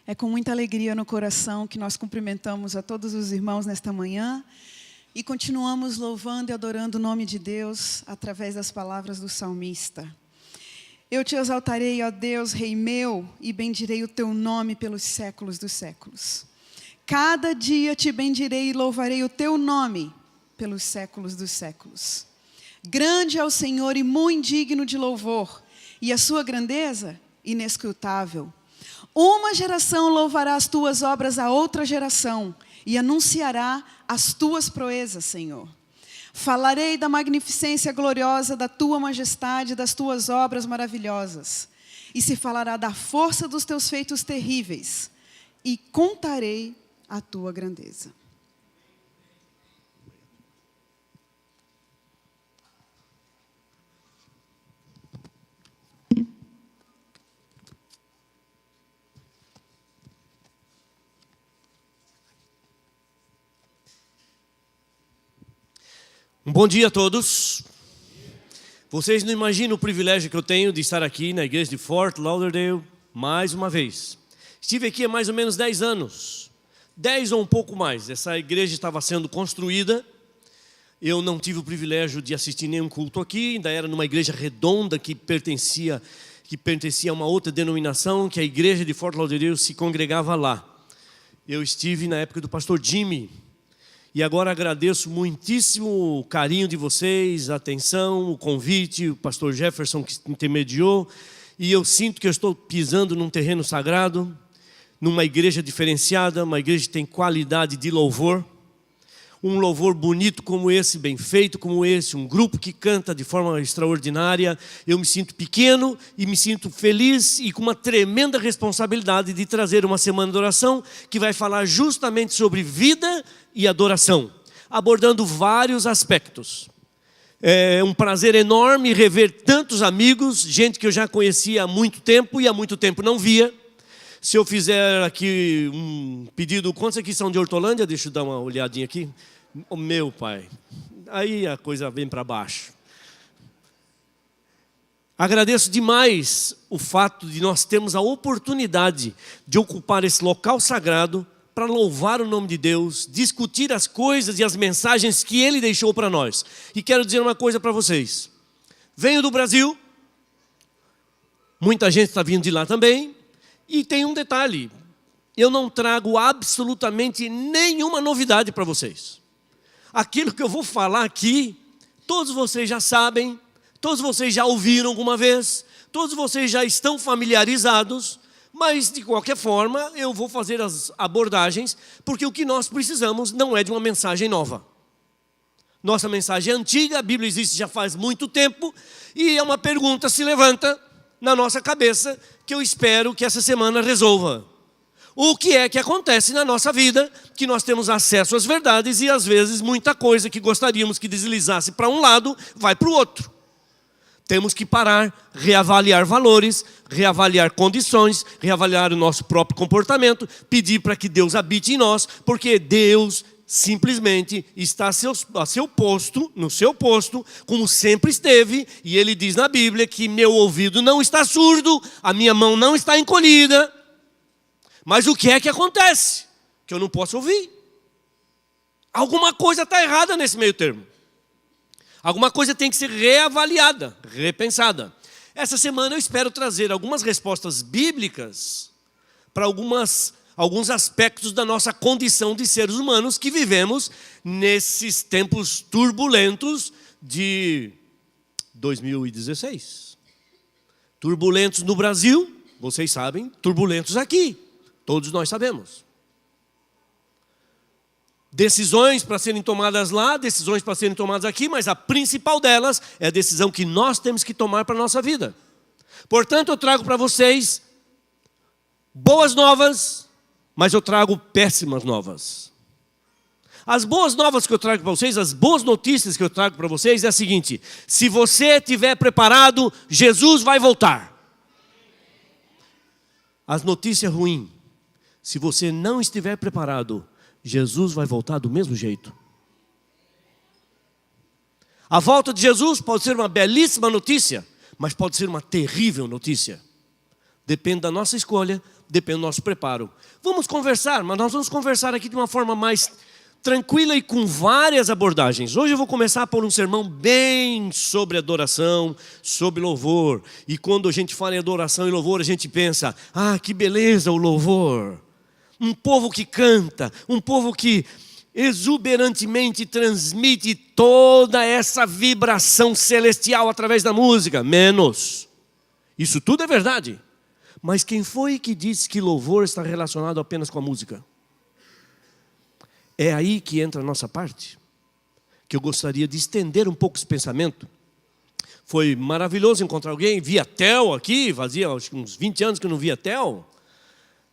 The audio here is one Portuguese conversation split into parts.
É com muita alegria no coração que nós cumprimentamos a todos os irmãos nesta manhã e continuamos louvando e adorando o nome de Deus através das palavras do salmista. Eu te exaltarei, ó Deus, Rei meu, e bendirei o teu nome pelos séculos dos séculos. Cada dia te bendirei e louvarei o teu nome pelos séculos dos séculos. Grande é o Senhor e muito digno de louvor, e a sua grandeza inescrutável. Uma geração louvará as tuas obras a outra geração e anunciará as tuas proezas, Senhor. Falarei da magnificência gloriosa da tua majestade, das tuas obras maravilhosas. E se falará da força dos teus feitos terríveis. E contarei a tua grandeza. Um bom dia a todos. Vocês não imaginam o privilégio que eu tenho de estar aqui na igreja de Fort Lauderdale mais uma vez. Estive aqui há mais ou menos 10 anos. 10 ou um pouco mais. Essa igreja estava sendo construída. Eu não tive o privilégio de assistir nenhum culto aqui. Ainda era numa igreja redonda que pertencia a uma outra denominação, que a igreja de Fort Lauderdale se congregava lá. Eu estive na época do pastor Jimmy. E agora agradeço muitíssimo o carinho de vocês, a atenção, o convite, o pastor Jefferson que intermediou. E eu sinto que eu estou pisando num terreno sagrado, numa igreja diferenciada, uma igreja que tem qualidade de louvor. Um louvor bonito como esse, bem feito como esse, um grupo que canta de forma extraordinária. Eu me sinto pequeno e me sinto feliz e com uma tremenda responsabilidade de trazer uma semana de oração que vai falar justamente sobre vida e adoração, abordando vários aspectos. É um prazer enorme rever tantos amigos, gente que eu já conhecia há muito tempo e há muito tempo não via. Se eu fizer aqui um pedido, quantos aqui são de Hortolândia? Deixa eu dar uma olhadinha aqui. Oh, meu pai, aí a coisa vem para baixo. Agradeço demais o fato de nós termos a oportunidade de ocupar esse local sagrado para louvar o nome de Deus, discutir as coisas e as mensagens que Ele deixou para nós. E quero dizer uma coisa para vocês. Venho do Brasil, muita gente está vindo de lá também, e tem um detalhe, eu não trago absolutamente nenhuma novidade para vocês. Aquilo que eu vou falar aqui, todos vocês já sabem, todos vocês já ouviram alguma vez, todos vocês já estão familiarizados, mas de qualquer forma eu vou fazer as abordagens, porque o que nós precisamos não é de uma mensagem nova. Nossa mensagem é antiga, a Bíblia existe já faz muito tempo, e é uma pergunta se levanta na nossa cabeça, que eu espero que essa semana resolva. O que é que acontece na nossa vida, que nós temos acesso às verdades e às vezes muita coisa que gostaríamos que deslizasse para um lado, vai para o outro. Temos que parar, reavaliar valores, reavaliar condições, reavaliar o nosso próprio comportamento, pedir para que Deus habite em nós, porque Deus simplesmente está no seu posto, como sempre esteve, e Ele diz na Bíblia que meu ouvido não está surdo, a minha mão não está encolhida. Mas o que é que acontece? Que eu não posso ouvir. Alguma coisa está errada nesse meio termo. Alguma coisa tem que ser reavaliada, repensada. Essa semana eu espero trazer algumas respostas bíblicas para alguns aspectos da nossa condição de seres humanos que vivemos nesses tempos turbulentos de 2016. Turbulentos no Brasil, vocês sabem, turbulentos aqui. Todos nós sabemos. Decisões para serem tomadas lá, decisões para serem tomadas aqui, mas a principal delas é a decisão que nós temos que tomar para a nossa vida. Portanto, eu trago para vocês boas novas, mas eu trago péssimas novas. As boas novas que eu trago para vocês, as boas notícias que eu trago para vocês é a seguinte: se você estiver preparado, Jesus vai voltar. As notícias ruins: se você não estiver preparado, Jesus vai voltar do mesmo jeito. A volta de Jesus pode ser uma belíssima notícia, mas pode ser uma terrível notícia. Depende da nossa escolha, depende do nosso preparo. Vamos conversar, mas nós vamos conversar aqui de uma forma mais tranquila e com várias abordagens. Hoje eu vou começar por um sermão bem sobre adoração, sobre louvor. E quando a gente fala em adoração e louvor, a gente pensa, que beleza o louvor. Um povo que canta, um povo que exuberantemente transmite toda essa vibração celestial através da música. Menos. Isso tudo é verdade. Mas quem foi que disse que louvor está relacionado apenas com a música? É aí que entra a nossa parte, que eu gostaria de estender um pouco esse pensamento. Foi maravilhoso encontrar alguém, via Tel aqui, fazia acho que uns 20 anos que eu não via Tel,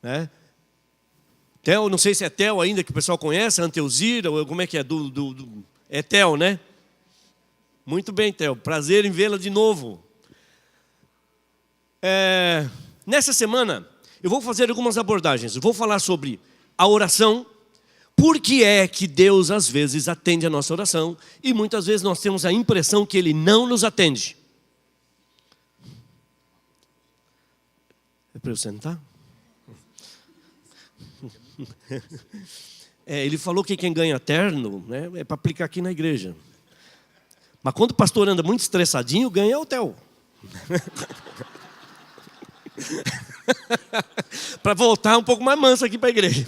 né? Tel, não sei se é Tel ainda, que o pessoal conhece, Anteuzira, ou como é que é, é Tel, né? Muito bem, Tel, prazer em vê-la de novo. Nessa semana, eu vou fazer algumas abordagens, eu vou falar sobre a oração. Por que é que Deus às vezes atende a nossa oração e muitas vezes nós temos a impressão que Ele não nos atende? É para eu sentar? Ele falou que quem ganha terno, né, é para aplicar aqui na igreja. Mas quando o pastor anda muito estressadinho, ganha hotel. Para voltar um pouco mais manso aqui para a igreja.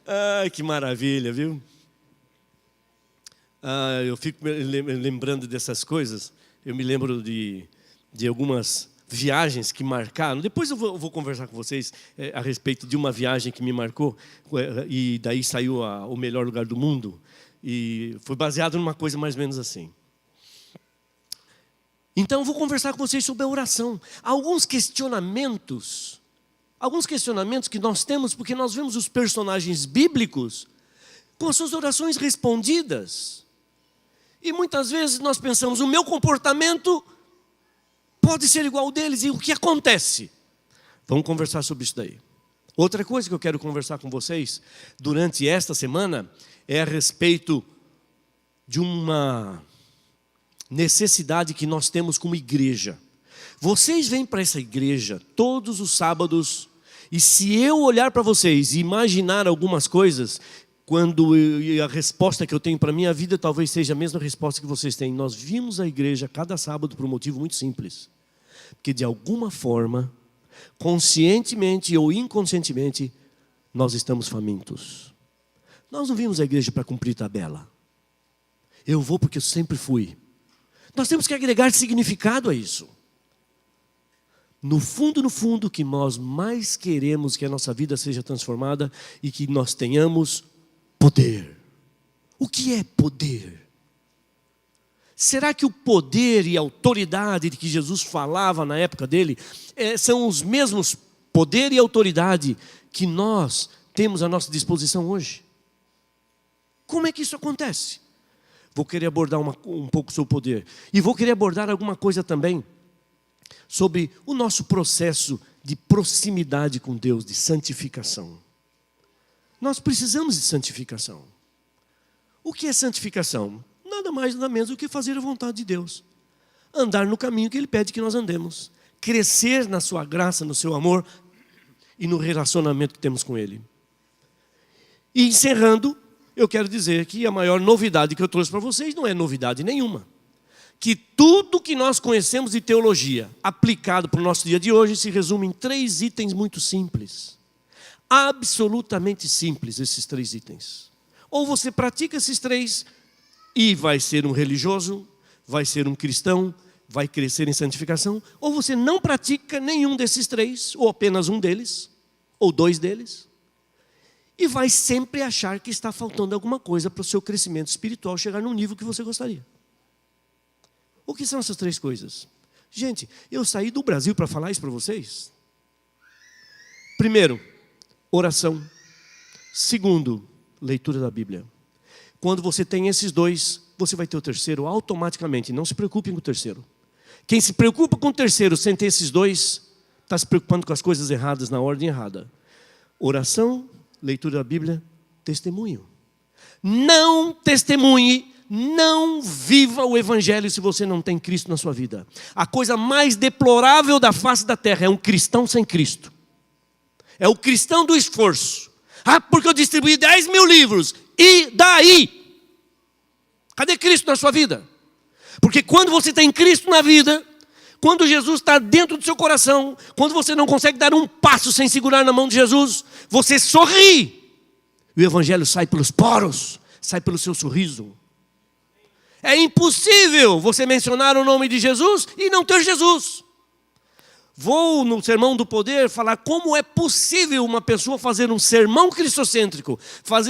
Ai, que maravilha, viu? Eu fico lembrando dessas coisas. Eu me lembro de algumas viagens que marcaram. Depois eu vou conversar com vocês a respeito de uma viagem que me marcou. E daí saiu o melhor lugar do mundo. E foi baseado numa coisa mais ou menos assim. Então eu vou conversar com vocês sobre a oração. Alguns questionamentos que nós temos, porque nós vemos os personagens bíblicos com as suas orações respondidas. E muitas vezes nós pensamos, o meu comportamento pode ser igual ao deles, e o que acontece? Vamos conversar sobre isso daí. Outra coisa que eu quero conversar com vocês durante esta semana é a respeito de uma necessidade que nós temos como igreja. Vocês vêm para essa igreja todos os sábados. E se eu olhar para vocês e imaginar algumas coisas, a resposta que eu tenho para a minha vida talvez seja a mesma resposta que vocês têm. Nós vimos a igreja cada sábado por um motivo muito simples. Porque de alguma forma, conscientemente ou inconscientemente, nós estamos famintos. Nós não vimos a igreja para cumprir tabela. Eu vou porque eu sempre fui. Nós temos que agregar significado a isso. No fundo, o que nós mais queremos que a nossa vida seja transformada e que nós tenhamos poder. O que é poder? Será que o poder e a autoridade de que Jesus falava na época dele são os mesmos poder e autoridade que nós temos à nossa disposição hoje? Como é que isso acontece? Vou querer abordar um pouco sobre o poder. E vou querer abordar alguma coisa também sobre o nosso processo de proximidade com Deus, de santificação. Nós precisamos de santificação. O que é santificação? Nada mais, nada menos do que fazer a vontade de Deus. Andar no caminho que Ele pede que nós andemos. Crescer na sua graça, no seu amor e no relacionamento que temos com Ele. E encerrando, eu quero dizer que a maior novidade que eu trouxe para vocês não é novidade nenhuma. Que tudo que nós conhecemos de teologia, aplicado para o nosso dia de hoje, se resume em 3 itens muito simples. Absolutamente simples esses 3 itens. Ou você pratica esses 3 e vai ser um religioso, vai ser um cristão, vai crescer em santificação. Ou você não pratica nenhum desses 3, ou apenas um deles, ou 2 deles. E vai sempre achar que está faltando alguma coisa para o seu crescimento espiritual chegar num nível que você gostaria. O que são essas 3 coisas? Gente, eu saí do Brasil para falar isso para vocês. Primeiro, oração. Segundo, leitura da Bíblia. Quando você tem esses 2, você vai ter o terceiro automaticamente. Não se preocupem com o terceiro. Quem se preocupa com o terceiro sem ter esses 2, está se preocupando com as coisas erradas na ordem errada. Oração, leitura da Bíblia, testemunho. Não testemunhe Não viva o evangelho se você não tem Cristo na sua vida. A coisa mais deplorável da face da terra é um cristão sem Cristo. É o cristão do esforço. Porque eu distribuí 10 mil livros. E daí? Cadê Cristo na sua vida? Porque quando você tem Cristo na vida, quando Jesus está dentro do seu coração, quando você não consegue dar um passo sem segurar na mão de Jesus, você sorri. E o evangelho sai pelos poros, sai pelo seu sorriso. É impossível você mencionar o nome de Jesus e não ter Jesus. Vou no Sermão do Poder falar como é possível uma pessoa fazer um sermão cristocêntrico,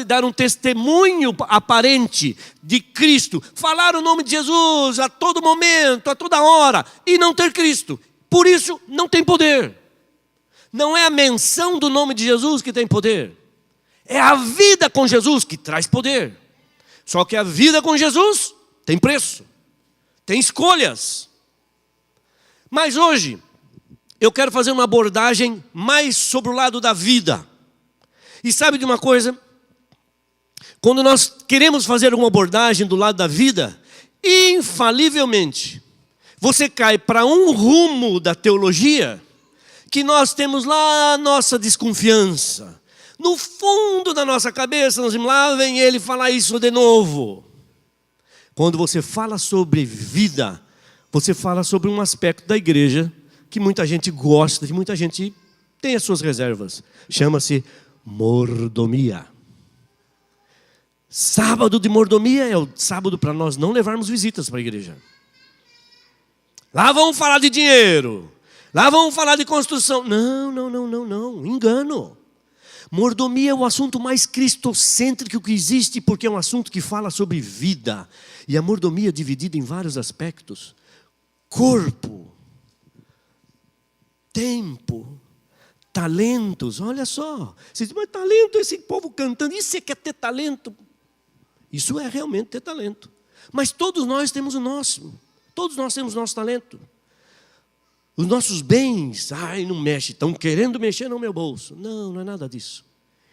dar um testemunho aparente de Cristo, falar o nome de Jesus a todo momento, a toda hora, e não ter Cristo. Por isso, não tem poder. Não é a menção do nome de Jesus que tem poder. É a vida com Jesus que traz poder. Só que a vida com Jesus tem preço, tem escolhas. Mas hoje eu quero fazer uma abordagem mais sobre o lado da vida. E sabe de uma coisa? Quando nós queremos fazer uma abordagem do lado da vida, infalivelmente, você cai para um rumo da teologia que nós temos lá a nossa desconfiança. No fundo da nossa cabeça, nós lá vem ele falar isso de novo. Quando você fala sobre vida, você fala sobre um aspecto da igreja que muita gente gosta, que muita gente tem as suas reservas. Chama-se mordomia. Sábado de mordomia é o sábado para nós não levarmos visitas para a igreja. Lá vamos falar de dinheiro. Lá vamos falar de construção. Não, engano. Mordomia é o assunto mais cristocêntrico que existe, porque é um assunto que fala sobre vida. E a mordomia é dividida em vários aspectos. Corpo, tempo, talentos. Olha só, você diz, mas talento, esse povo cantando, isso é que é ter talento. Isso é realmente ter talento. Mas todos nós temos o nosso. Todos nós temos o nosso talento. Os nossos bens, não mexe, estão querendo mexer no meu bolso. Não é nada disso.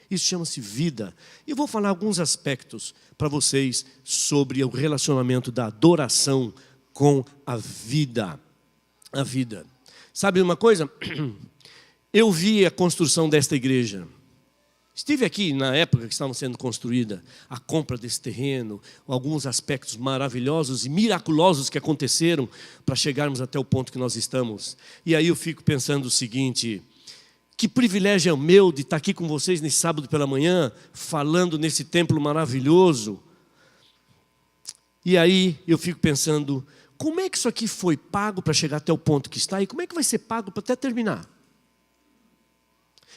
Isso chama-se vida. E eu vou falar alguns aspectos para vocês sobre o relacionamento da adoração com a vida. A vida. Sabe uma coisa? Eu vi a construção desta igreja. Estive aqui na época que estava sendo construída, a compra desse terreno, alguns aspectos maravilhosos e miraculosos que aconteceram para chegarmos até o ponto que nós estamos. E aí eu fico pensando o seguinte: que privilégio é o meu de estar aqui com vocês nesse sábado pela manhã, falando nesse templo maravilhoso. E aí eu fico pensando, como é que isso aqui foi pago para chegar até o ponto que está e como é que vai ser pago para até terminar?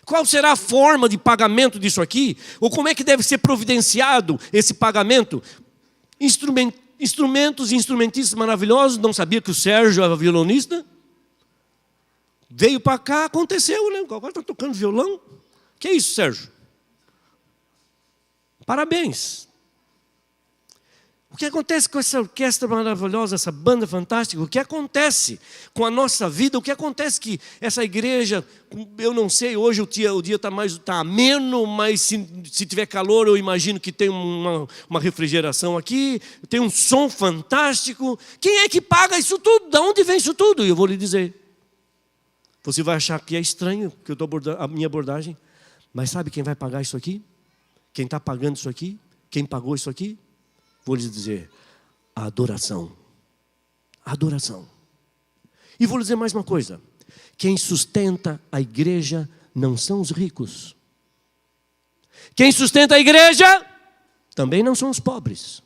Qual será a forma de pagamento disso aqui? Ou como é que deve ser providenciado esse pagamento? Instrumentos e instrumentistas maravilhosos. Não sabia que o Sérgio era violonista? Veio para cá, aconteceu, né? Agora está tocando violão. Que é isso, Sérgio? Parabéns. O que acontece com essa orquestra maravilhosa, essa banda fantástica? O que acontece com a nossa vida? O que acontece que essa igreja, eu não sei, hoje o dia está ameno, mas se tiver calor eu imagino que tem uma refrigeração aqui, tem um som fantástico. Quem é que paga isso tudo? De onde vem isso tudo? E eu vou lhe dizer. Você vai achar que é estranho que eu estou abordando a minha abordagem, mas sabe quem vai pagar isso aqui? Quem está pagando isso aqui? Quem pagou isso aqui? Vou lhes dizer, a adoração. A adoração. E vou lhes dizer mais uma coisa. Quem sustenta a igreja não são os ricos. Quem sustenta a igreja também não são os pobres.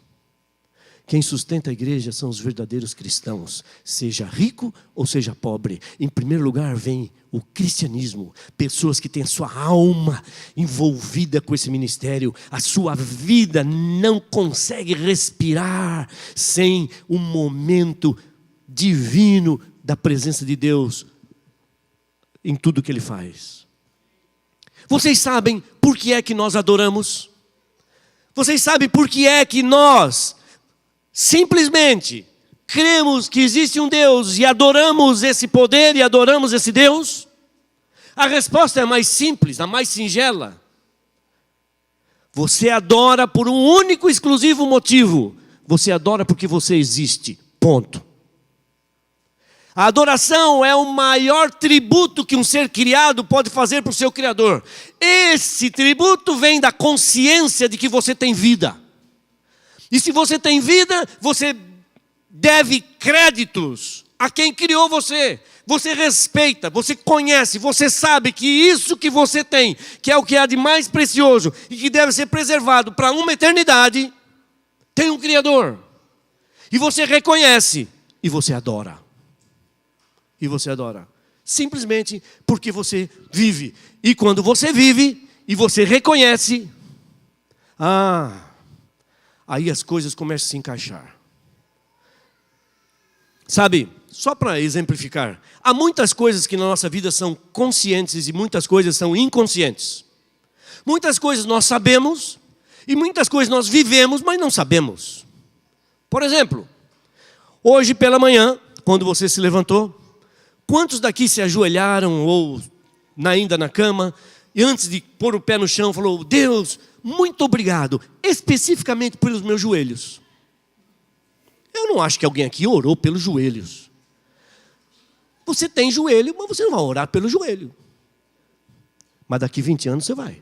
Quem sustenta a igreja são os verdadeiros cristãos, seja rico ou seja pobre. Em primeiro lugar vem o cristianismo, pessoas que têm a sua alma envolvida com esse ministério, a sua vida não consegue respirar sem um momento divino da presença de Deus em tudo que Ele faz. Vocês sabem por que é que nós adoramos? Vocês sabem por que é que nós simplesmente cremos que existe um Deus e adoramos esse poder e adoramos esse Deus? A resposta é a mais simples, a mais singela. Você adora por um único e exclusivo motivo. Você adora porque você existe. Ponto. A adoração é o maior tributo que um ser criado pode fazer para o seu Criador. Esse tributo vem da consciência de que você tem vida. E se você tem vida, você deve créditos a quem criou você. Você respeita, você conhece, você sabe que isso que você tem, que é o que há de mais precioso e que deve ser preservado para uma eternidade, tem um Criador. E você reconhece e você adora. E você adora. Simplesmente porque você vive. E quando você vive e você reconhece, aí as coisas começam a se encaixar. Sabe, só para exemplificar, há muitas coisas que na nossa vida são conscientes e muitas coisas são inconscientes. Muitas coisas nós sabemos e muitas coisas nós vivemos, mas não sabemos. Por exemplo, hoje pela manhã, quando você se levantou, quantos daqui se ajoelharam ou ainda na cama e antes de pôr o pé no chão falou: Deus, muito obrigado, especificamente pelos meus joelhos. Eu não acho que alguém aqui orou pelos joelhos. Você tem joelho, mas você não vai orar pelo joelho. Mas daqui 20 anos você vai.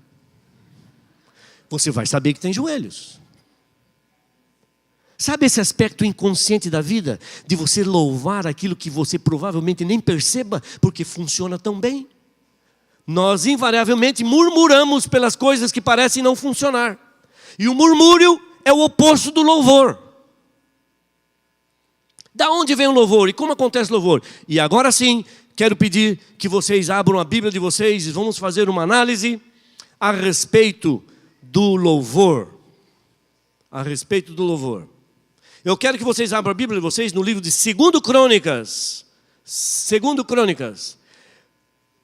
Você vai saber que tem joelhos. Sabe esse aspecto inconsciente da vida? De você louvar aquilo que você provavelmente nem perceba, porque funciona tão bem. Nós invariavelmente murmuramos pelas coisas que parecem não funcionar. E o murmúrio é o oposto do louvor. Da onde vem o louvor e como acontece o louvor? E agora sim, quero pedir que vocês abram a Bíblia de vocês e vamos fazer uma análise a respeito do louvor. A respeito do louvor. Eu quero que vocês abram a Bíblia de vocês no livro de 2 Crônicas. 2 Crônicas.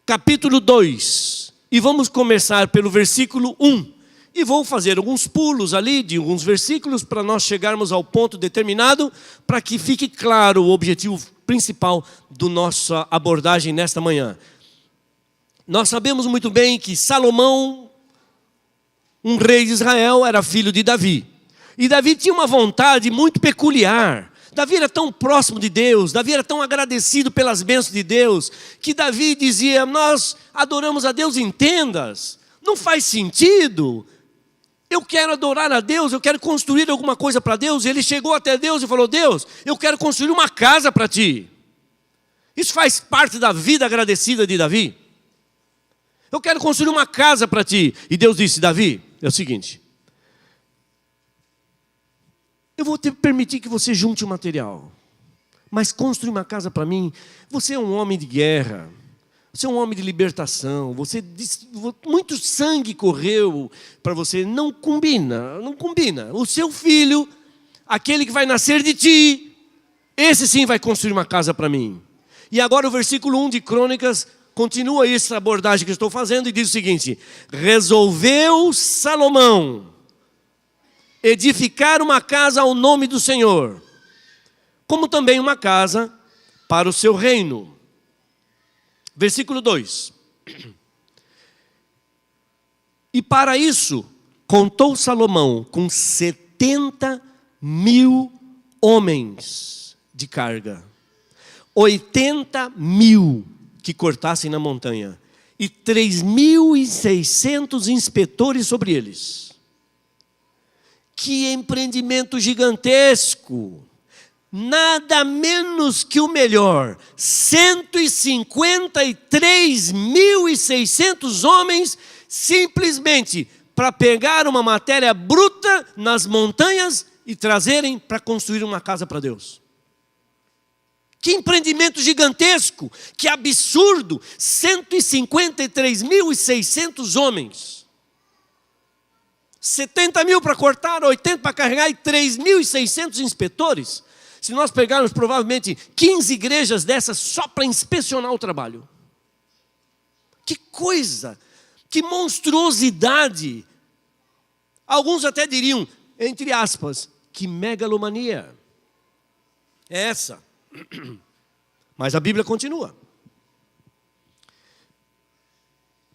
Capítulo 2. E vamos começar pelo versículo 1. E vou fazer alguns pulos ali de alguns versículos para nós chegarmos ao ponto determinado, para que fique claro o objetivo principal da nossa abordagem nesta manhã. Nós sabemos muito bem que Salomão, um rei de Israel, era filho de Davi. E Davi tinha uma vontade muito peculiar. Davi era tão próximo de Deus, Davi era tão agradecido pelas bênçãos de Deus, que Davi dizia: nós adoramos a Deus em tendas, não faz sentido. Eu quero adorar a Deus, eu quero construir alguma coisa para Deus. Ele chegou até Deus e falou: Deus, eu quero construir uma casa para ti. Isso faz parte da vida agradecida de Davi. Eu quero construir uma casa para ti. E Deus disse: Davi, é o seguinte, eu vou te permitir que você junte o material, mas construir uma casa para mim. Você é um homem de guerra, você é um homem de libertação, muito sangue correu para você, não combina, não combina. O seu filho, aquele que vai nascer de ti, esse sim vai construir uma casa para mim. E agora o versículo 1 de Crônicas continua essa abordagem que eu estou fazendo e diz o seguinte: resolveu Salomão edificar uma casa ao nome do Senhor, como também uma casa para o seu reino. Versículo 2. E para isso contou Salomão com 70.000 homens de carga, 80.000 que cortassem na montanha e 3.600 inspetores sobre eles. Que empreendimento gigantesco! Nada menos que o melhor, 153.600 homens, simplesmente para pegar uma matéria bruta nas montanhas e trazerem para construir uma casa para Deus. Que empreendimento gigantesco, que absurdo, 153.600 homens. 70.000 para cortar, 80 para carregar e 3.600 inspetores. Se nós pegarmos provavelmente 15 igrejas dessas só para inspecionar o trabalho. Que coisa, que monstruosidade. Alguns até diriam, entre aspas, que megalomania. É essa. Mas a Bíblia continua.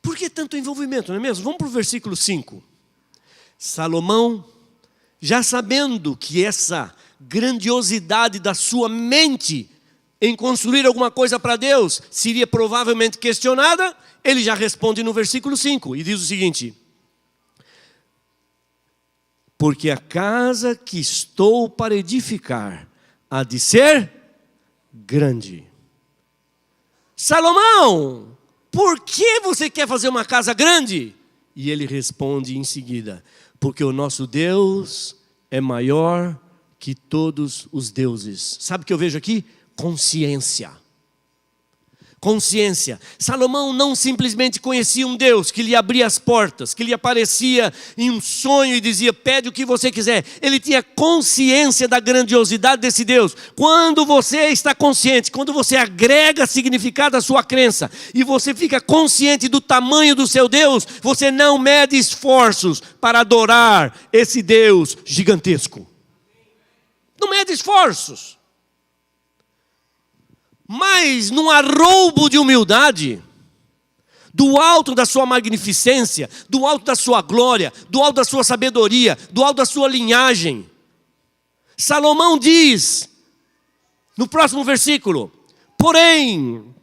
Por que tanto envolvimento, não é mesmo? Vamos para o versículo 5. Salomão já sabendo que essa grandiosidade da sua mente em construir alguma coisa para Deus seria provavelmente questionada, ele já responde no versículo 5 e diz o seguinte: porque a casa que estou para edificar há de ser grande. Salomão, por que você quer fazer uma casa grande? E ele responde em seguida: porque o nosso Deus é maior que todos os deuses. Sabe o que eu vejo aqui? Consciência. Consciência. Salomão não simplesmente conhecia um Deus que lhe abria as portas, que lhe aparecia em um sonho e dizia: pede o que você quiser. Ele tinha consciência da grandiosidade desse Deus. Quando você está consciente, quando você agrega significado à sua crença e você fica consciente do tamanho do seu Deus, você não mede esforços para adorar esse Deus gigantesco. Não mede esforços. Mas num arroubo de humildade, do alto da sua magnificência, do alto da sua glória, do alto da sua sabedoria, do alto da sua linhagem, Salomão diz, no próximo versículo: porém,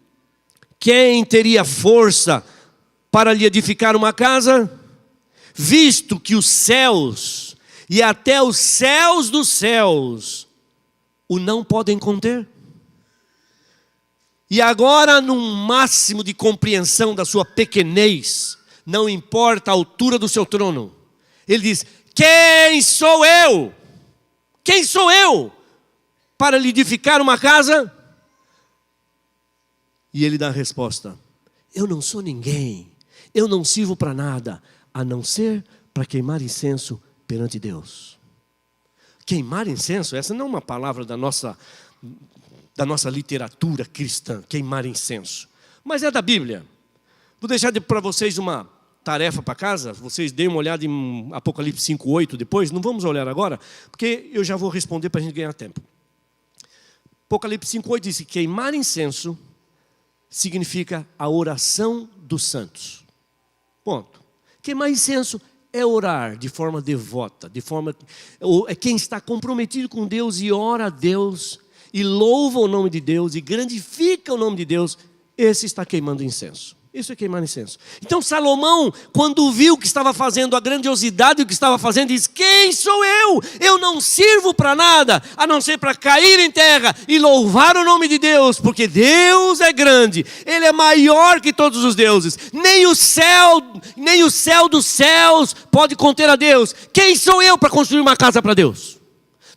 quem teria força para lhe edificar uma casa, visto que os céus e até os céus dos céus o não podem conter? E agora, num máximo de compreensão da sua pequenez, não importa a altura do seu trono, ele diz: quem sou eu? Quem sou eu para lhe edificar uma casa? E ele dá a resposta: eu não sou ninguém, eu não sirvo para nada, a não ser para queimar incenso perante Deus. Queimar incenso, essa não é uma palavra da nossa literatura cristã, queimar incenso, mas é da Bíblia. Vou deixar para vocês uma tarefa para casa, vocês deem uma olhada em Apocalipse 5:8 depois, não vamos olhar agora, porque eu já vou responder para a gente ganhar tempo. Apocalipse 5:8 diz que queimar incenso significa a oração dos santos. Ponto. Queimar incenso é orar de forma devota, é quem está comprometido com Deus e ora a Deus, e louva o nome de Deus, e gratifica o nome de Deus, esse está queimando incenso. Isso é queimar incenso. Então Salomão, quando viu que estava fazendo, a grandiosidade do que estava fazendo, diz: quem sou eu? Eu não sirvo para nada, a não ser para cair em terra e louvar o nome de Deus, porque Deus é grande, Ele é maior que todos os deuses. Nem o céu dos céus pode conter a Deus. Quem sou eu para construir uma casa para Deus?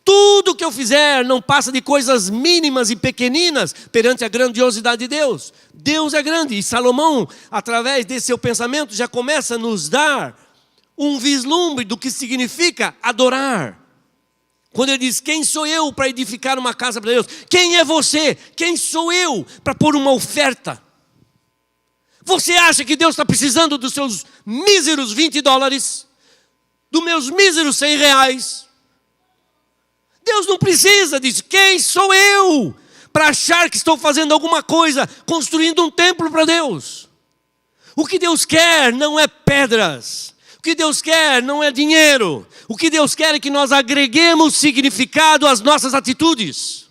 Tudo que eu fizer não passa de coisas mínimas e pequeninas perante a grandiosidade de Deus. Deus é grande. E Salomão, através desse seu pensamento, já começa a nos dar um vislumbre do que significa adorar. Quando ele diz: quem sou eu para edificar uma casa para Deus? Quem é você? Quem sou eu para pôr uma oferta? Você acha que Deus está precisando dos seus míseros $20? Dos meus míseros R$100? Deus não precisa disso. Quem sou eu para achar que estou fazendo alguma coisa, construindo um templo para Deus? O que Deus quer não é pedras. O que Deus quer não é dinheiro. O que Deus quer é que nós agreguemos significado às nossas atitudes.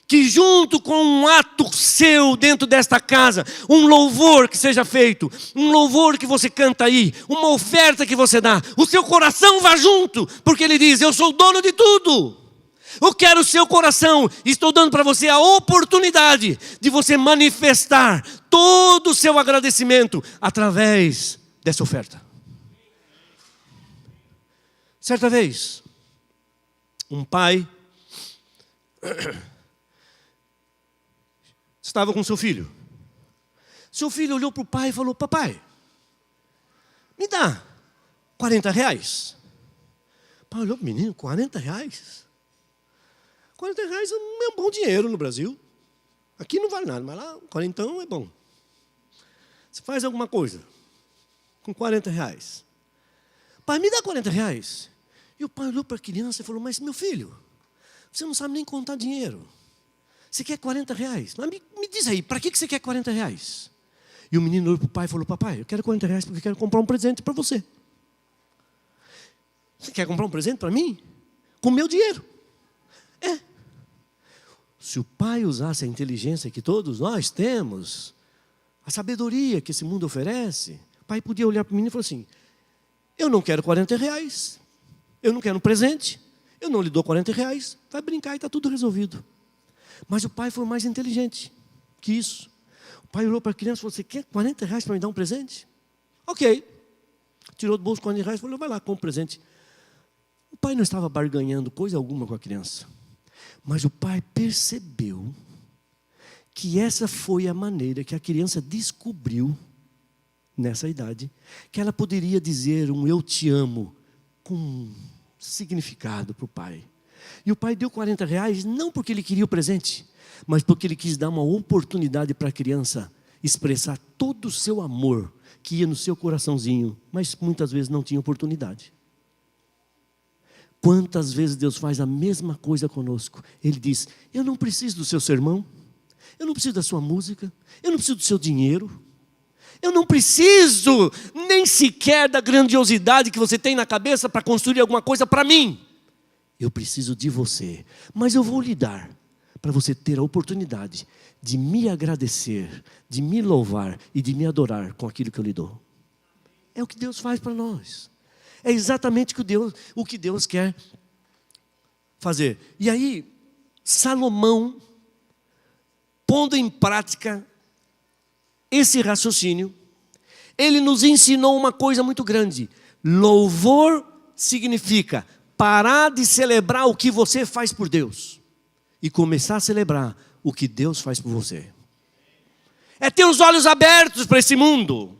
Que junto com um ato seu dentro desta casa, um louvor que seja feito, um louvor que você canta aí, uma oferta que você dá, o seu coração vá junto, porque ele diz: eu sou o dono de tudo. Eu quero o seu coração, estou dando para você a oportunidade de você manifestar todo o seu agradecimento através dessa oferta. Certa vez, um pai estava com seu filho. Seu filho olhou para o pai e falou: papai, me dá R$40. O pai olhou para o menino: R$40? R$40 não é um bom dinheiro no Brasil. Aqui não vale nada, mas lá 40 é bom. Você faz alguma coisa com R$40. Pai, me dá R$40. E o pai olhou para a criança e falou: mas meu filho, você não sabe nem contar dinheiro. Você quer R$40? Mas me diz aí, para que você quer R$40? E o menino olhou para o pai e falou: papai, eu quero R$40 porque eu quero comprar um presente para você. Você quer comprar um presente para mim? Com o meu dinheiro. Se o pai usasse a inteligência que todos nós temos, a sabedoria que esse mundo oferece, o pai podia olhar para o menino e falar assim: eu não quero R$40, eu não quero um presente, eu não lhe dou R$40, vai brincar e está tudo resolvido. Mas o pai foi mais inteligente que isso. O pai olhou para a criança e falou: você quer R$40 para me dar um presente? Ok. Tirou do bolso R$40 e falou: vai lá, compra um presente. O pai não estava barganhando coisa alguma com a criança. Mas o pai percebeu que essa foi a maneira que a criança descobriu, nessa idade, que ela poderia dizer um eu te amo com significado para o pai. E o pai deu R$40 não porque ele queria o presente, mas porque ele quis dar uma oportunidade para a criança expressar todo o seu amor que ia no seu coraçãozinho, mas muitas vezes não tinha oportunidade. Quantas vezes Deus faz a mesma coisa conosco? Ele diz: eu não preciso do seu sermão, eu não preciso da sua música, eu não preciso do seu dinheiro, eu não preciso nem sequer da grandiosidade que você tem na cabeça para construir alguma coisa para mim. Eu preciso de você, mas eu vou lhe dar para você ter a oportunidade de me agradecer, de me louvar e de me adorar com aquilo que eu lhe dou. É o que Deus faz para nós. É exatamente o que Deus quer fazer. E aí, Salomão, pondo em prática esse raciocínio, ele nos ensinou uma coisa muito grande. Louvor significa parar de celebrar o que você faz por Deus e começar a celebrar o que Deus faz por você. É ter os olhos abertos para esse mundo.